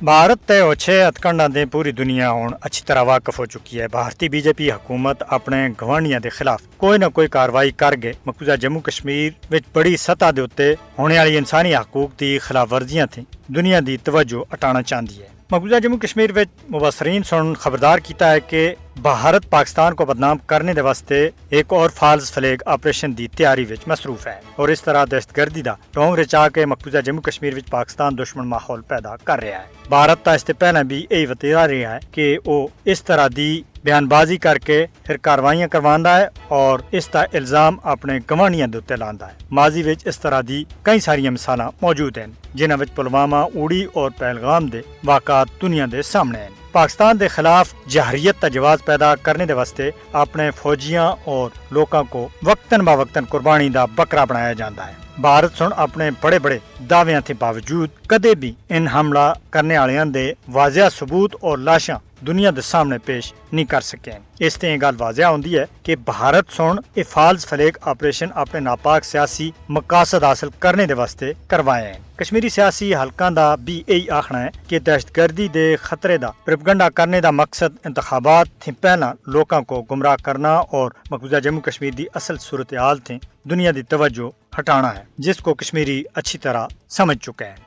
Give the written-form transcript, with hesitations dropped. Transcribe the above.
भारत ते ओछे हथकंडा दे पूरी दुनिया हुण अच्छी तरह वाकफ हो चुकी है। भारतीय बीजेपी हुकूमत अपने गवांढियां दे खिलाफ कोई ना कोई कार्रवाई करके मकबूजा जम्मू कश्मीर विच बड़ी सतह दे उत्ते होने वाली इंसानी हकूक दी खिलाफ वर्जियां थी दुनिया दी तवज्जो हटाना चाहती है। मकबूजा जम्मू कश्मीर विच मुबसरीन सुन खबरदार किया है कि भारत पाकिस्तान को बदनाम करने दे वास्ते एक और फाल्स फ्लैग ऑपरेशन दी तैयारी विच मसरूफ है और इस तरह दहशतगर्दी दा ढोंग रचा के मकबूजा जम्मू कश्मीर विच पाकिस्तान दुश्मन माहौल पैदा कर रहा है। भारत ता इससे पहले भी यही वतेरा रहा है कि वो इस तरह दी बयानबाजी करके फिर कार्रवाइयां करवांदा है और इसका इल्जाम अपने गवांढियां दे उत्ते लांदा है। माजी विच इस तरह दी कई सारियां मिसालां मौजूद हैं जिन्हां विच पुलवामा, उड़ी और पहलगाम दे वाक़ात दुनिया दे सामने हैं। पाकिस्तान के खिलाफ जहरीत का जवाब पैदा करने के वास्ते अपने फौजियां और लोगों को वक्तन ब वक्तन कुर्बानी का बकरा बनाया जाता है। भारत सुन अपने बड़े बड़े दावियां के बावजूद कदे भी इन हमला करने वालियां दे वाजिया सबूत और लाशां दुनिया के सामने पेश नहीं कर सके। इस ते गल वाजिया होंदी है कि भारत सुन ये फाल्स फ्लैग ऑपरेशन अपने नापाक सियासी मकासद हासिल करने के वास्ते करवाए हैं। कश्मीरी सियासी हलकां दा भी यही आखना है कि दहशतगर्दी दे खतरे दा प्रोपेगेंडा करने का मकसद इंतखाबात थी पहला लोगों को गुमराह करना और मकबूजा जम्मू कश्मीर की असल सूरत हाल थी दुनिया की तवज्जो हटाना है, जिसको कश्मीरी अच्छी तरह समझ चुके हैं।